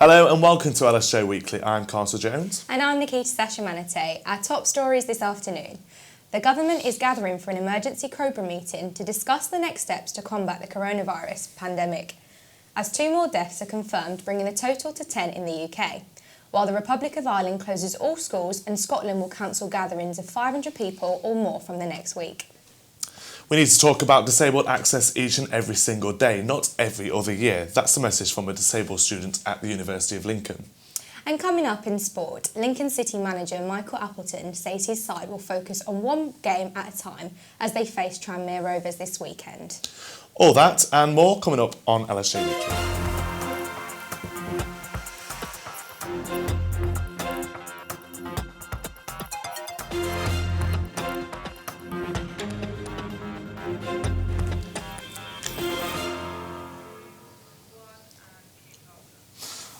Hello and welcome to LSJ Weekly. I'm Carter Jones. And I'm Nikita-Sasha Manotey. Our top stories this afternoon. The government is gathering for an emergency Cobra meeting to discuss the next steps to combat the coronavirus pandemic, as 2 more deaths are confirmed, bringing the total to 10 in the UK, while the Republic of Ireland closes all schools and Scotland will cancel gatherings of 500 people or more from the next week. We need to talk about disabled access each and every single day, not every other year. That's the message from a disabled student at the University of Lincoln. And coming up in sport, Lincoln City manager Michael Appleton says his side will focus on one game at a time as they face Tranmere Rovers this weekend. All that and more coming up on LSJ Weekly.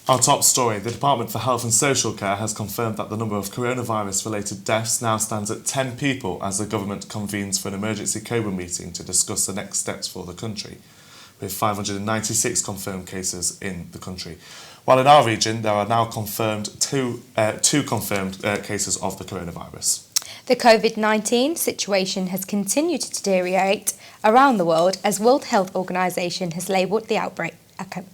Our top story, the Department for Health and Social Care has confirmed that the number of coronavirus-related deaths now stands at 10 people as the government convenes for an emergency Cobra meeting to discuss the next steps for the country, with 596 confirmed cases in the country. While in our region, there are now confirmed two confirmed cases of the coronavirus. The COVID-19 situation has continued to deteriorate around the world as World Health Organization has labelled the outbreak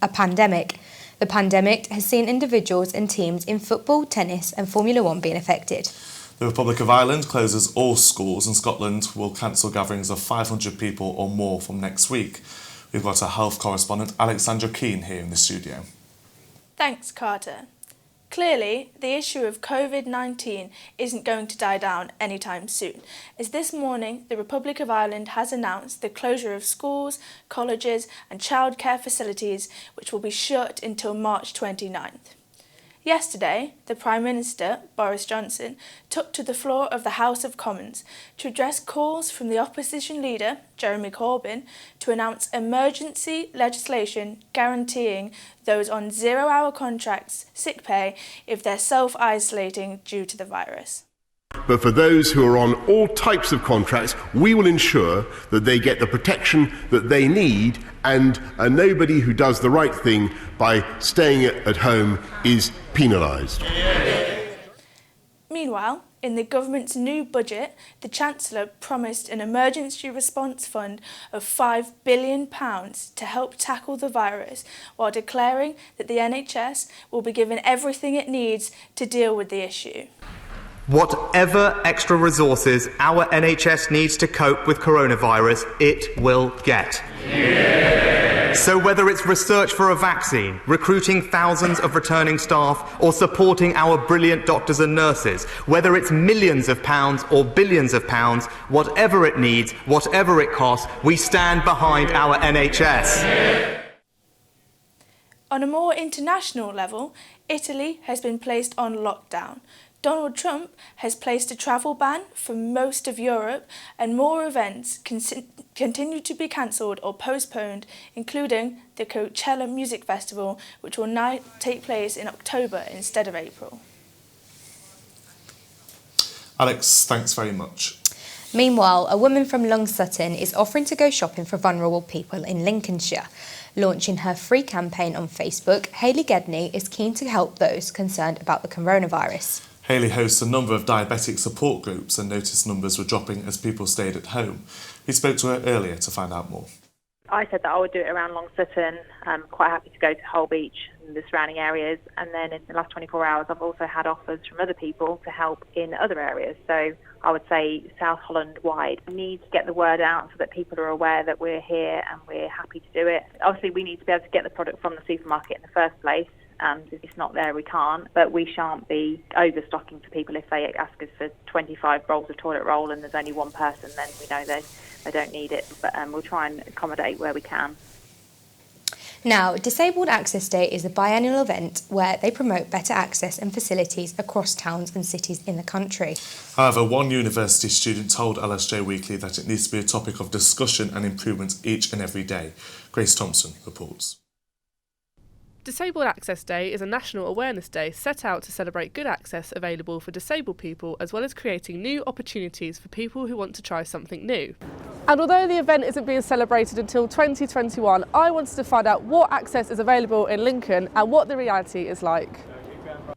a pandemic. The pandemic has seen individuals and teams in football, tennis and Formula 1 being affected. The Republic of Ireland closes all schools and Scotland will cancel gatherings of 500 people or more from next week. We've got our health correspondent Alexandra Keane here in the studio. Thanks, Carter. Clearly, the issue of COVID-19 isn't going to die down anytime soon, as this morning the Republic of Ireland has announced the closure of schools, colleges and childcare facilities, which will be shut until March 29th. Yesterday, the Prime Minister, Boris Johnson, took to the floor of the House of Commons to address calls from the opposition leader, Jeremy Corbyn, to announce emergency legislation guaranteeing those on 0-hour contracts sick pay if they're self-isolating due to the virus. But for those who are on all types of contracts, we will ensure that they get the protection that they need, and nobody who does the right thing by staying at home is penalised. Meanwhile, in the government's new budget, the Chancellor promised an emergency response fund of £5 billion to help tackle the virus, while declaring that the NHS will be given everything it needs to deal with the issue. Whatever extra resources our NHS needs to cope with coronavirus, it will get. Yeah. So whether it's research for a vaccine, recruiting thousands of returning staff, or supporting our brilliant doctors and nurses, whether it's millions of pounds or billions of pounds, whatever it needs, whatever it costs, we stand behind our NHS. Yeah. On a more international level, Italy has been placed on lockdown. Donald Trump has placed a travel ban for most of Europe, and more events continue to be cancelled or postponed, including the Coachella Music Festival, which will now take place in October instead of April. Alex, thanks very much. Meanwhile, a woman from Long Sutton is offering to go shopping for vulnerable people in Lincolnshire. Launching her free campaign on Facebook, Hayley Gedney is keen to help those concerned about the coronavirus. Hayley hosts a number of diabetic support groups and noticed numbers were dropping as people stayed at home. We spoke to her earlier to find out more. I said that I would do it around Long Sutton. I'm quite happy to go to Hull Beach and the surrounding areas. And then in the last 24 hours, I've also had offers from other people to help in other areas. So I would say South Holland wide. We need to get the word out so that people are aware that we're here and we're happy to do it. Obviously, we need to be able to get the product from the supermarket in the first place. And if it's not there, we can't. But we shan't be overstocking for people. If they ask us for 25 rolls of toilet roll and there's only one person, then we know they don't need it. But we'll try and accommodate where we can. Now, Disabled Access Day is a biennial event where they promote better access and facilities across towns and cities in the country. However, one university student told LSJ Weekly that it needs to be a topic of discussion and improvement each and every day. Grace Thompson reports. Disabled Access Day is a national awareness day set out to celebrate good access available for disabled people, as well as creating new opportunities for people who want to try something new. And although the event isn't being celebrated until 2021, I wanted to find out what access is available in Lincoln and what the reality is like.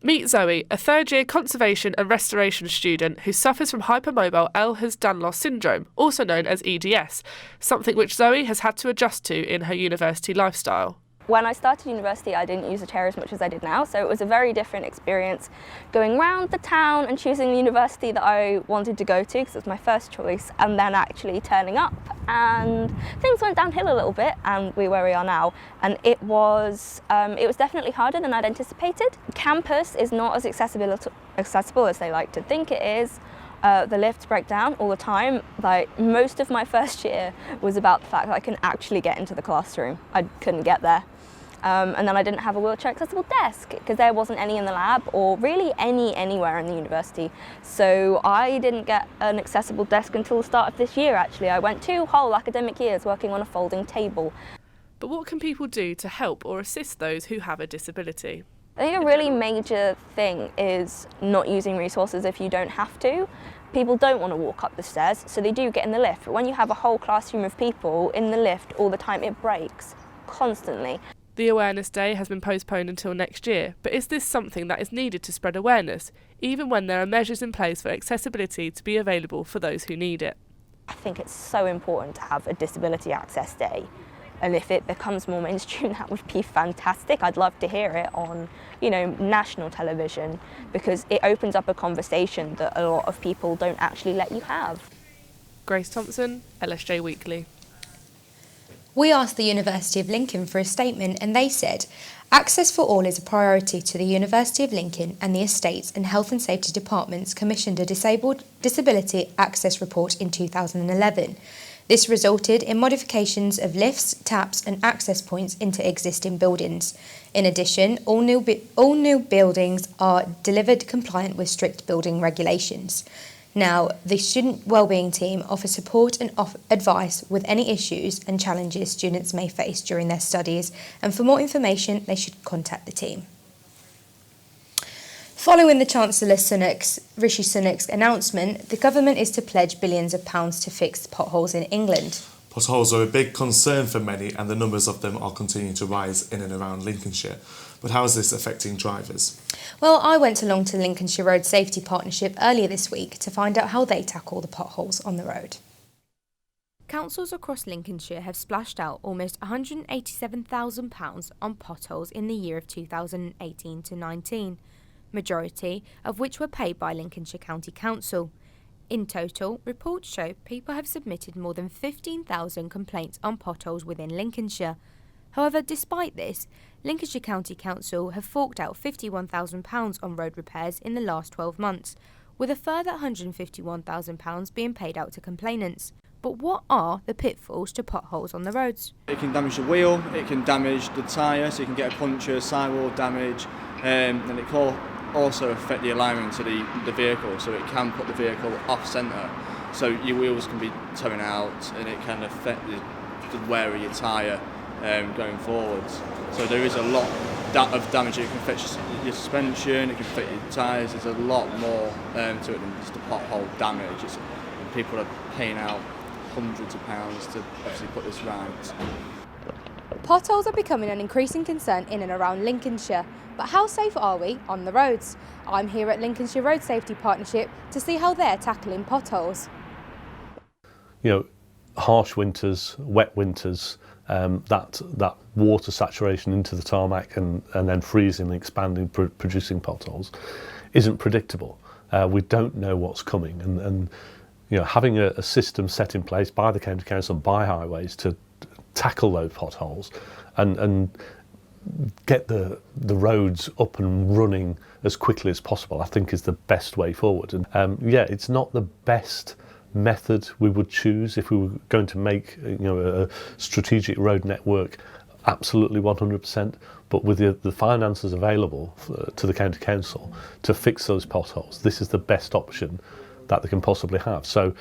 Meet Zoe, a third-year conservation and restoration student who suffers from hypermobile Ehlers-Danlos syndrome, also known as EDS, something which Zoe has had to adjust to in her university lifestyle. When I started university, I didn't use a chair as much as I did now, so it was a very different experience going around the town and choosing the university that I wanted to go to, because it was my first choice, and then actually turning up. And things went downhill a little bit, and we're where we are now. And it was definitely harder than I'd anticipated. Campus is not as accessible as they like to think it is. The lifts break down all the time. Like, most of my first year was about the fact that I couldn't actually get into the classroom. I couldn't get there. And then I didn't have a wheelchair accessible desk because there wasn't any in the lab or really anywhere in the university. So I didn't get an accessible desk until the start of this year, actually. I went 2 whole academic years working on a folding table. But what can people do to help or assist those who have a disability? I think a really major thing is not using resources if you don't have to. People don't want to walk up the stairs, so they do get in the lift. But when you have a whole classroom of people in the lift all the time, it breaks constantly. The Awareness Day has been postponed until next year, but is this something that is needed to spread awareness, even when there are measures in place for accessibility to be available for those who need it? I think it's so important to have a Disability Access Day, and if it becomes more mainstream, that would be fantastic. I'd love to hear it on, national television, because it opens up a conversation that a lot of people don't actually let you have. Grace Thompson, LSJ Weekly. We asked the University of Lincoln for a statement, and they said, "Access for all is a priority to the University of Lincoln, and the estates and health and safety departments commissioned a disability access report in 2011. This resulted in modifications of lifts, taps and access points into existing buildings. In addition, all new buildings are delivered compliant with strict building regulations. Now, the Student Wellbeing Team offers support and advice with any issues and challenges students may face during their studies, and for more information they should contact the team." Following the Chancellor Rishi Sunak's announcement, the government is to pledge billions of pounds to fix potholes in England. Potholes are a big concern for many, and the numbers of them are continuing to rise in and around Lincolnshire. But how is this affecting drivers? Well, I went along to the Lincolnshire Road Safety Partnership earlier this week to find out how they tackle the potholes on the road. Councils across Lincolnshire have splashed out almost £187,000 on potholes in the year of 2018 to 19, majority of which were paid by Lincolnshire County Council. In total, reports show people have submitted more than 15,000 complaints on potholes within Lincolnshire. However, despite this, Lincolnshire County Council have forked out £51,000 on road repairs in the last 12 months, with a further £151,000 being paid out to complainants. But what are the pitfalls to potholes on the roads? It can damage the wheel, it can damage the tyre, so you can get a puncture, sidewall damage, and it can also affect the alignment to the vehicle, so it can put the vehicle off centre. So your wheels can be towing out, and it can affect the wear of your tyre going forwards. So there is a lot of damage. It can affect your suspension, it can affect your tyres. There's a lot more to it than just the pothole damage. People are paying out hundreds of pounds to actually put this right. Potholes are becoming an increasing concern in and around Lincolnshire, but how safe are we on the roads? I'm here at Lincolnshire Road Safety Partnership to see how they're tackling potholes. Harsh winters, wet winters, that water saturation into the tarmac and then freezing and expanding, producing potholes, isn't predictable. We don't know what's coming, and having a system set in place by the County Council, by Highways, to tackle those potholes and get the roads up and running as quickly as possible, I think, is the best way forward. And it's not the best method we would choose if we were going to make a strategic road network absolutely 100%, but with the finances available to the County Council to fix those potholes, this is the best option that they can possibly have. So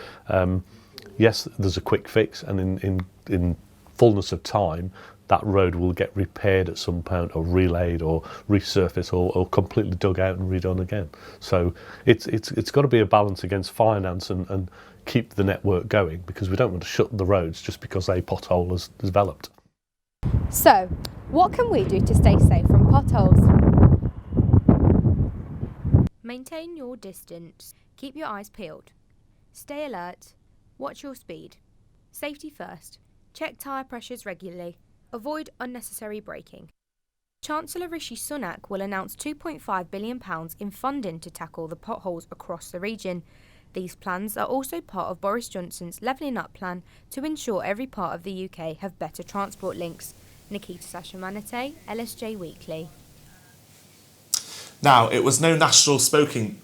yes, there's a quick fix, and in fullness of time that road will get repaired at some point, or relaid, or resurfaced, or completely dug out and redone again. So it's got to be a balance against finance and keep the network going, because we don't want to shut the roads just because a pothole has developed. So, what can we do to stay safe from potholes? Maintain your distance. Keep your eyes peeled. Stay alert. Watch your speed. Safety first. Check tyre pressures regularly. Avoid unnecessary braking. Chancellor Rishi Sunak will announce £2.5 billion in funding to tackle the potholes across the region. These plans are also part of Boris Johnson's Levelling Up plan to ensure every part of the UK have better transport links. Nikita-Sasha, Manotey, LSJ Weekly. Now, it was no National Smoking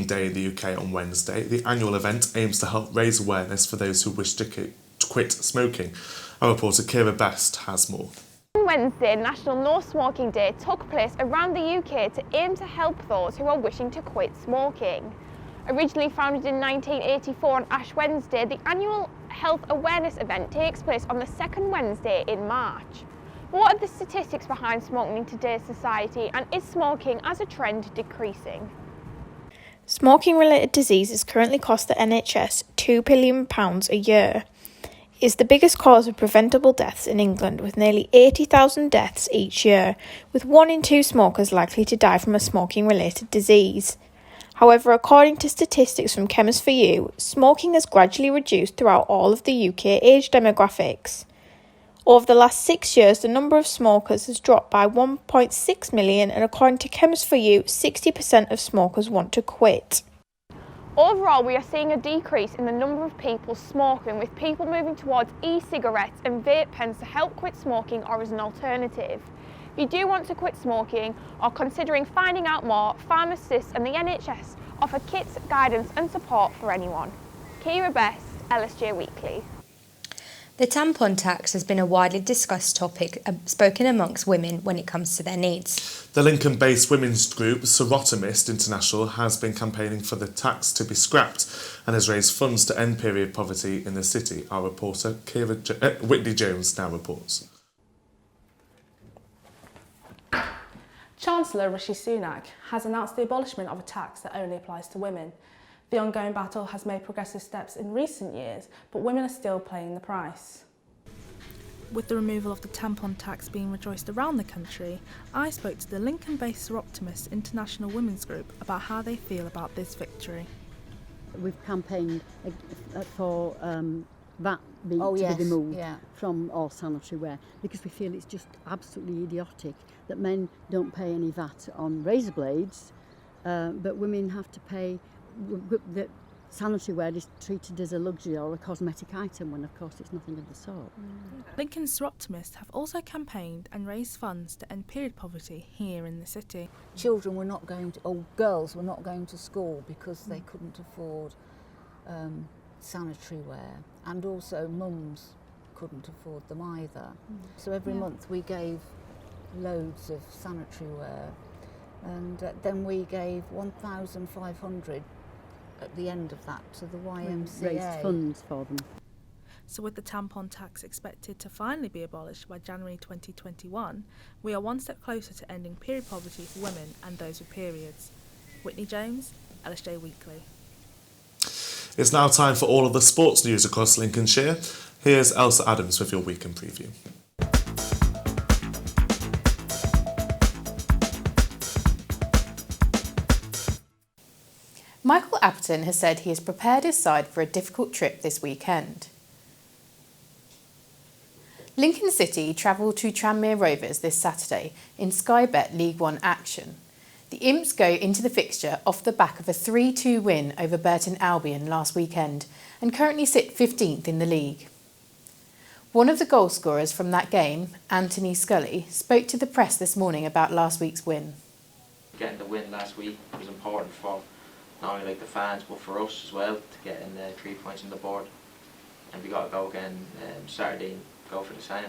Day in the UK on Wednesday. The annual event aims to help raise awareness for those who wish to quit smoking. Our reporter Kira Best has more. On Wednesday, National No Smoking Day took place around the UK to aim to help those who are wishing to quit smoking. Originally founded in 1984 on Ash Wednesday, the annual health awareness event takes place on the second Wednesday in March. What are the statistics behind smoking in today's society, and is smoking as a trend decreasing? Smoking-related diseases currently cost the NHS £2 billion a year. It is the biggest cause of preventable deaths in England, with nearly 80,000 deaths each year, with 1 in 2 smokers likely to die from a smoking-related disease. However, according to statistics from Chemist4You, smoking has gradually reduced throughout all of the UK age demographics. Over the last 6 years, the number of smokers has dropped by 1.6 million, and according to Chemist4You, 60% of smokers want to quit. Overall, we are seeing a decrease in the number of people smoking, with people moving towards e-cigarettes and vape pens to help quit smoking or as an alternative. If you do want to quit smoking or considering finding out more, pharmacists and the NHS offer kits, guidance and support for anyone. Kira Best, LSJ Weekly. The tampon tax has been a widely discussed topic spoken amongst women when it comes to their needs. The Lincoln-based women's group Serotomist International has been campaigning for the tax to be scrapped and has raised funds to end period poverty in the city. Our reporter Whitney Jones now reports. Chancellor Rishi Sunak has announced the abolishment of a tax that only applies to women. The ongoing battle has made progressive steps in recent years, but women are still paying the price. With the removal of the tampon tax being rejoiced around the country, I spoke to the Lincoln-based Serotomist International Women's Group about how they feel about this victory. We've campaigned for that being to be removed from all sanitary wear, because we feel it's just absolutely idiotic that men don't pay any VAT on razor blades, but women have to pay. That sanitary wear is treated as a luxury or a cosmetic item, when of course it's nothing of the sort. Lincoln's Serotomists have also campaigned and raised funds to end period poverty here in the city. Children were not going to, or girls were not going to school because they couldn't afford sanitary wear, and also mums couldn't afford them either. So every month we gave loads of sanitary wear, and then we gave 1,500 at the end of that to the YMCA. Raised funds for them. So with the tampon tax expected to finally be abolished by January 2021, we are one step closer to ending period poverty for women and those with periods. Whitney Jones, LSJ Weekly. It's now time for all of the sports news across Lincolnshire. Here's Elsa Adams with your weekend preview. Michael Appleton has said he has prepared his side for a difficult trip this weekend. Lincoln City travelled to Tranmere Rovers this Saturday in Sky Bet League One action. The Imps go into the fixture off the back of a 3-2 win over Burton Albion last weekend and currently sit 15th in the league. One of the goal scorers from that game, Anthony Scully, spoke to the press this morning about last week's win. Getting the win last week was important for not only the fans but for us as well, to get in 3 points on the board, and we got to go again Saturday and go for the same.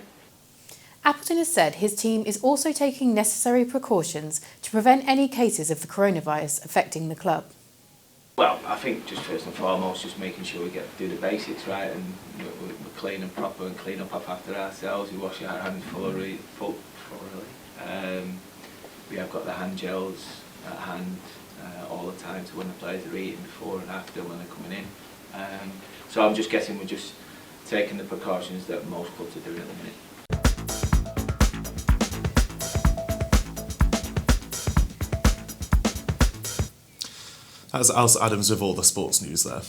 Appleton has said his team is also taking necessary precautions to prevent any cases of the coronavirus affecting the club. Well, I think just first and foremost, just making sure we do the basics right, and we're clean and proper and clean up after ourselves. We wash our hands thoroughly. We have got the hand gels at hand all the time to when the players are eating, before and after when they're coming in. So I'm just guessing we're just taking the precautions that most clubs are doing at the minute. That's Elsa Adams with all the sports news there.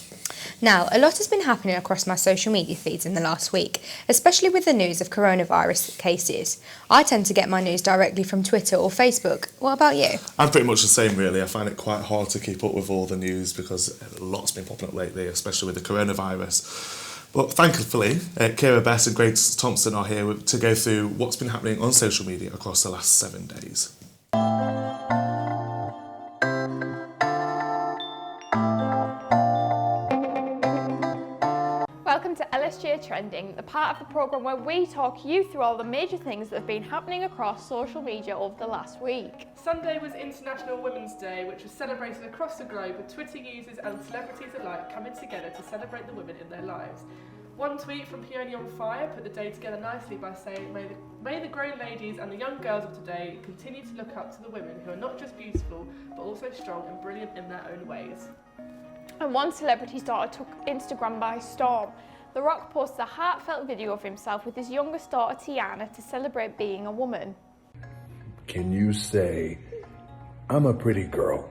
Now, a lot has been happening across my social media feeds in the last week, especially with the news of coronavirus cases. I tend to get my news directly from Twitter or Facebook. What about you? I'm pretty much the same, really. I find it quite hard to keep up with all the news because a lot's been popping up lately, especially with the coronavirus. But thankfully, Kira Bess and Grace Thompson are here to go through what's been happening on social media across the last 7 days. Welcome to LSJ Trending, the part of the programme where we talk you through all the major things that have been happening across social media over the last week. Sunday was International Women's Day, which was celebrated across the globe with Twitter users and celebrities alike coming together to celebrate the women in their lives. One tweet from Peony on Fire put the day together nicely by saying, may the grown ladies and the young girls of today continue to look up to the women who are not just beautiful, but also strong and brilliant in their own ways. And one celebrity's daughter took Instagram by storm. The Rock posted a heartfelt video of himself with his youngest daughter Tiana to celebrate being a woman. Can you say, I'm a pretty girl?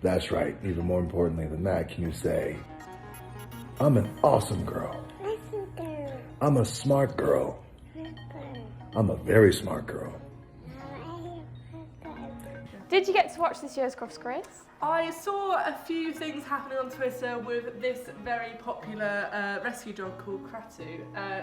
That's right. Even more importantly than that, can you say, I'm an awesome girl? I'm a smart girl. I'm a very smart girl. Did you get to watch this year's Crufts, Grace? I saw a few things happening on Twitter with this very popular rescue dog called Kratu.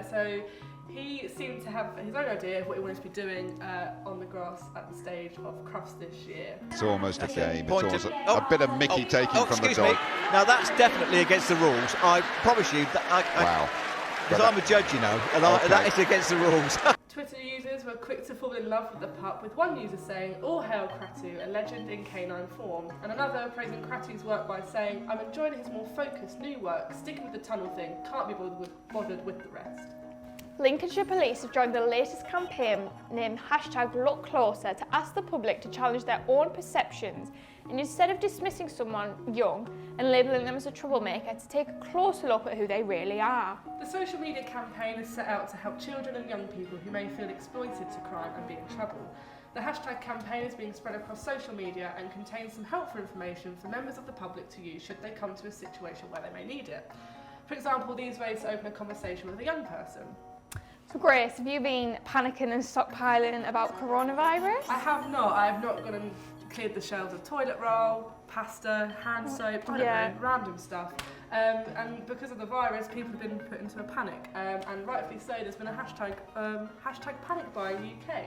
So he seemed to have his own idea of what he wanted to be doing on the grass at the stage of Crufts this year. It's almost a game. It's almost a bit of Mickey taking from the dog. Now that's definitely against the rules. I promise you that wow. Because I'm a judge, you know, and okay. That is against the rules. Twitter users were quick to fall in love with the pup, with one user saying, "All hail Kratu, a legend in canine form," and another praising Kratu's work by saying, "I'm enjoying his more focused new work, sticking with the tunnel thing, can't be bothered with the rest." Lincolnshire Police have joined the latest campaign named #LookCloser to ask the public to challenge their own perceptions and instead of dismissing someone young and labelling them as a troublemaker, to take a closer look at who they really are. The social media campaign is set out to help children and young people who may feel exploited to crime and be in trouble. The hashtag campaign is being spread across social media and contains some helpful information for members of the public to use should they come to a situation where they may need it. For example, these ways to open a conversation with a young person. So Grace, have you been panicking and stockpiling about coronavirus? I have not. I have not gone and cleared the shelves of toilet roll, pasta, hand soap, I don't know, random stuff. And because of the virus, people have been put into a panic. And rightfully so, there's been a hashtag panic buying UK.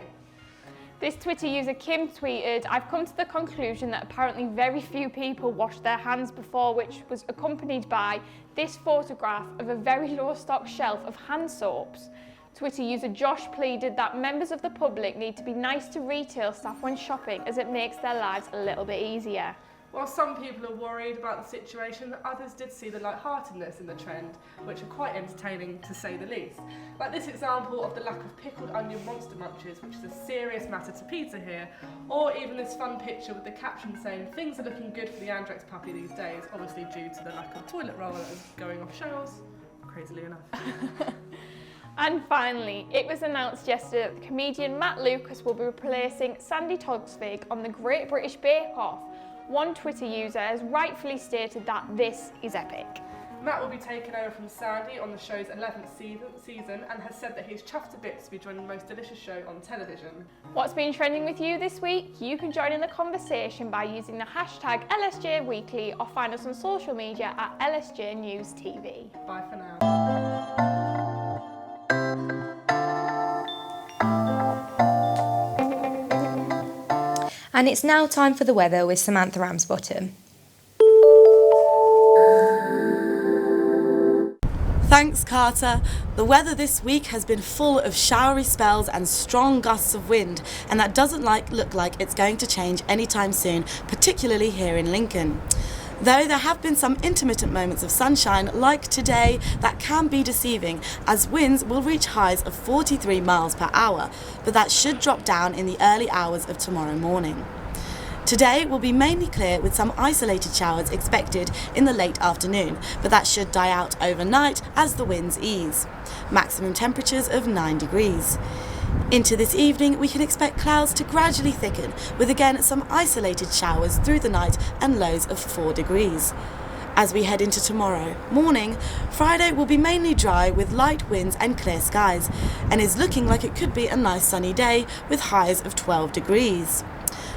This Twitter user Kim tweeted, "I've come to the conclusion that apparently very few people washed their hands before," which was accompanied by this photograph of a very low stock shelf of hand soaps. Twitter user Josh pleaded that members of the public need to be nice to retail staff when shopping, as it makes their lives a little bit easier. While some people are worried about the situation, others did see the lightheartedness in the trend, which are quite entertaining to say the least. Like this example of the lack of pickled onion monster munches, which is a serious matter to Peter here, or even this fun picture with the caption saying, "Things are looking good for the Andrex puppy these days," obviously due to the lack of toilet roll that is going off shelves, crazily enough. And finally, it was announced yesterday that the comedian Matt Lucas will be replacing Sandy Toksvig on the Great British Bake Off. One Twitter user has rightfully stated that this is epic. Matt will be taking over from Sandy on the show's 11th season and has said that he's chuffed to bits to be joining the most delicious show on television. What's been trending with you this week? You can join in the conversation by using the hashtag LSJ Weekly or find us on social media at LSJ News TV. Bye for now. And it's now time for the weather with Samantha Ramsbottom. Thanks, Carter. The weather this week has been full of showery spells and strong gusts of wind, and that doesn't look like it's going to change anytime soon, particularly here in Lincoln. Though there have been some intermittent moments of sunshine, like today, that can be deceiving, as winds will reach highs of 43 miles per hour, but that should drop down in the early hours of tomorrow morning. Today will be mainly clear with some isolated showers expected in the late afternoon, but that should die out overnight as the winds ease. Maximum temperatures of 9 degrees. Into this evening, we can expect clouds to gradually thicken, with again some isolated showers through the night and lows of 4 degrees. As we head into tomorrow morning, Friday will be mainly dry with light winds and clear skies, and is looking like it could be a nice sunny day with highs of 12 degrees.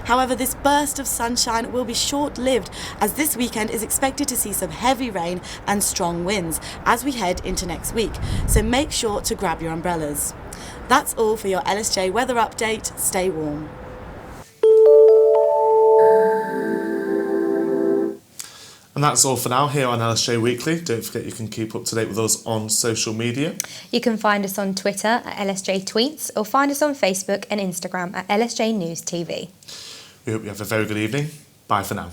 However, this burst of sunshine will be short-lived, as this weekend is expected to see some heavy rain and strong winds as we head into next week, so make sure to grab your umbrellas. That's all for your LSJ weather update. Stay warm. And that's all for now here on LSJ Weekly. Don't forget you can keep up to date with us on social media. You can find us on Twitter at LSJ Tweets or find us on Facebook and Instagram at LSJ News TV. We hope you have a very good evening. Bye for now.